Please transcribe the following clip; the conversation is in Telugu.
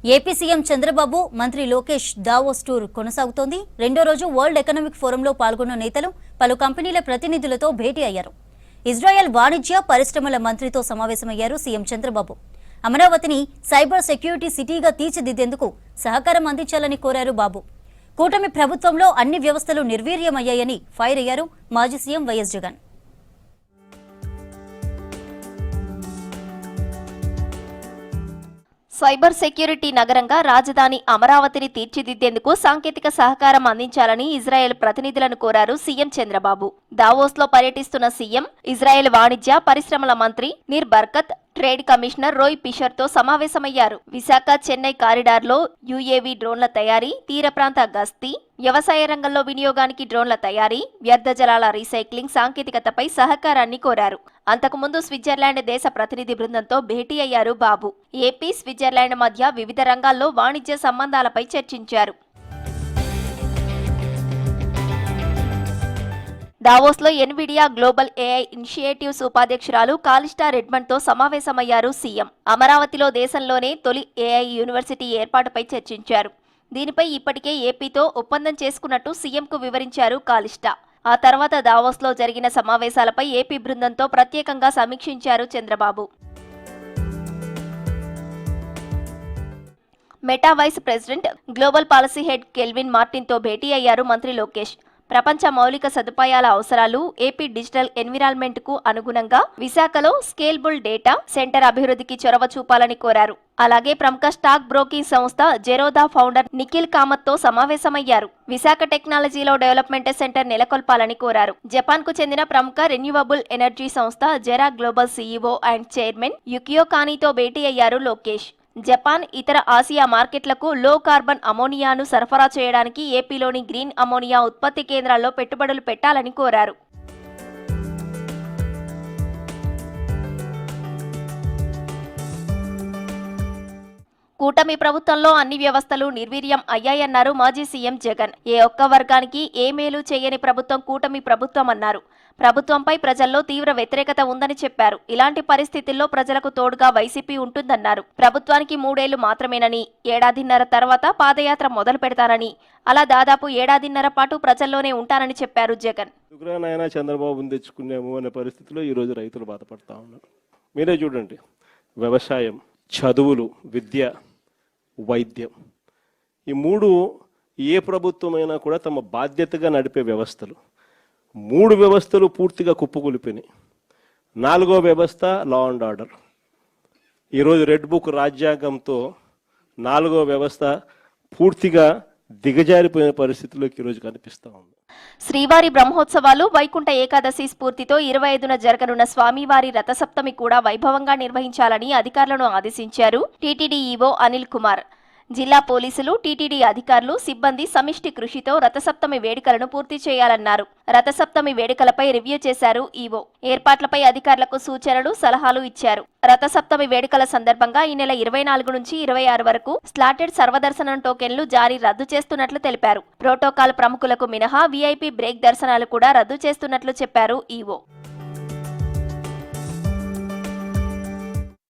ఏపీ సీఎం చంద్రబాబు మంత్రి లోకేష్ దావోస్ టూర్ కొనసాగుతోంది. రెండో రోజు వరల్డ్ ఎకనామిక్ ఫోరంలో పాల్గొన్న నేతలు పలు కంపెనీల ప్రతినిధులతో భేటీ అయ్యారు. ఇజ్రాయెల్ వాణిజ్య పరిశ్రమల మంత్రితో సమావేశమయ్యారు సీఎం చంద్రబాబు. అమరావతిని సైబర్ సెక్యూరిటీ సిటీగా తీర్చిదిద్దేందుకు సహకారం అందించాలని కోరారు బాబు. కూటమి ప్రభుత్వంలో అన్ని వ్యవస్థలు నిర్వీర్యమయ్యాయని ఫైర్ అయ్యారు మాజీ CM YS Jagan. Cyber security నగరంగా రాజధాని అమరావతిని తీర్చిదిద్దేందుకు సాంకేతిక సహకారం అందించాలని ఇజ్రాయెల్ ప్రతినిధులను కోరారు సీఎం చంద్రబాబు. దావోస్లో పర్యటిస్తున్న సీఎం ఇజ్రాయెల్ వాణిజ్య పరిశ్రమల మంత్రి నీర్ బర్కత్, ట్రేడ్ కమిషనర్ రోయ్ పిషర్తో సమావేశమయ్యారు. విశాఖ చెన్నై కారిడార్లో యుఏవీ డ్రోన్ల తయారీ, తీర ప్రాంత గస్తీ, వ్యవసాయ రంగంలో వినియోగానికి డ్రోన్ల తయారీ, వ్యర్థ జలాల రీసైక్లింగ్ సాంకేతికతపై సహకారాన్ని కోరారు. అంతకుముందు స్విట్జర్లాండ్ దేశ ప్రతినిధి బృందంతో భేటీ అయ్యారు బాబు. ఏపీ, స్విట్జర్లాండ్ మధ్య వివిధ రంగాల్లో వాణిజ్య సంబంధాలపై చర్చించారు. దావోస్లో ఎన్విడియా గ్లోబల్ ఏఐ ఇనిషియేటివ్స్ ఉపాధ్యక్షురాలు కాలిస్టా రెడ్మండ్తో సమావేశమయ్యారు సీఎం. అమరావతిలో దేశంలోనే తొలి ఏఐ యూనివర్సిటీ ఏర్పాటుపై చర్చించారు. దీనిపై ఇప్పటికే ఏపీతో ఒప్పందం చేసుకున్నట్టు సీఎంకు వివరించారు కాలిస్టా. ఆ తర్వాత దావోస్లో జరిగిన సమావేశాలపై ఏపీ బృందంతో ప్రత్యేకంగా సమీక్షించారు Chandrababu. Meta vice president, global policy head Kelvin మార్టిన్తో భేటీ అయ్యారు మంత్రి లోకేష్. ప్రపంచ మౌలిక సదుపాయాల అవసరాలు, ఏపీ డిజిటల్ ఎన్విరాన్మెంట్ కు అనుగుణంగా విశాఖలో స్కేలబుల్ డేటా సెంటర్ అభివృద్ధికి చొరవ చూపాలని కోరారు. అలాగే ప్రముఖ స్టాక్ బ్రోకింగ్ సంస్థ జెరోదా ఫౌండర్ నిఖిల్ కామత్తో సమావేశమయ్యారు. విశాఖ టెక్నాలజీలో డెవలప్మెంట్ సెంటర్ నెలకొల్పాలని కోరారు. జపాన్ కు చెందిన ప్రముఖ రెన్యూవబుల్ ఎనర్జీ సంస్థ జెరా గ్లోబల్ సీఈఓ అండ్ చైర్మన్ యుకియో కానీతో భేటీ అయ్యారు లోకేష్. జపాన్, ఇతర ఆసియా మార్కెట్లకు లో కార్బన్ అమోనియాను సరఫరా చేయడానికి ఏపీలోని గ్రీన్ అమోనియా ఉత్పత్తి కేంద్రాల్లో పెట్టుబడులు పెట్టాలని కోరారు. కూటమి ప్రభుత్వంలో అన్ని వ్యవస్థలు నిర్వీర్యం అయ్యాయన్నారు మాజీ సీఎం జగన్. ఏ ఒక్క వర్గానికి ఏ మేలు చేయని ప్రభుత్వం కూటమి ప్రభుత్వం అన్నారు. ప్రభుత్వంపై ప్రజల్లో తీవ్ర వ్యతిరేకత ఉందని చెప్పారు. ఇలాంటి పరిస్థితుల్లో ప్రజలకు తోడుగా వైసీపీ ఉంటుందన్నారు. ప్రభుత్వానికి 3 ఏళ్లు మాత్రమేనని, ఏడాదిన్నర తర్వాత పాదయాత్ర మొదలు పెడతానని, అలా దాదాపు ఏడాదిన్నర పాటు ప్రజల్లోనే ఉంటానని చెప్పారు జగన్. చంద్రబాబుని తెచ్చుకున్నాము అనే పరిస్థితిలో ఈ రోజు రైతులు బాధపడతా ఉన్నారు. మీరే చూడండి, వ్యవసాయం, చదువులు, విద్య, వైద్యం, ఈ 3 ఏ ప్రభుత్వమైనా కూడా తమ బాధ్యతగా నడిపే వ్యవస్థలు. 3 వ్యవస్థలు పూర్తిగా కుప్పకూలిపోయినాయి. 4వ వ్యవస్థ లా అండ్ ఆర్డర్. ఈరోజు రెడ్ బుక్ రాజ్యాంగంతో 4వ వ్యవస్థ పూర్తిగా దిగజారిపోయిన పరిస్థితుల్లోకి ఈరోజు కనిపిస్తూ ఉంది. శ్రీవారి బ్రహ్మోత్సవాలు, వైకుంఠ ఏకాదశి స్ఫూర్తితో 25న జరగనున్న స్వామివారి రథసప్తమి కూడా వైభవంగా నిర్వహించాలని అధికారులను ఆదేశించారు టీటీడీ ఈవో అనిల్ కుమార్. జిల్లా పోలీసులు, టీటీడీ అధికారులు, సిబ్బంది సమిష్టి కృషితో రథసప్తమి వేడుకలను పూర్తి చేయాలన్నారు. రథసప్తమి వేడుకలపై రివ్యూ చేశారు ఈవో. ఏర్పాట్లపై అధికారులకు సూచనలు, సలహాలు ఇచ్చారు. రథసప్తమి వేడుకల సందర్భంగా ఈ నెల 24 నుంచి 26 వరకు స్లాటెడ్ సర్వదర్శనం టోకెన్లు జారీ రద్దు చేస్తున్నట్లు తెలిపారు. ప్రోటోకాల్ ప్రముఖులకు మినహా వీఐపీ బ్రేక్ దర్శనాలు కూడా రద్దు చేస్తున్నట్లు చెప్పారు ఈవో.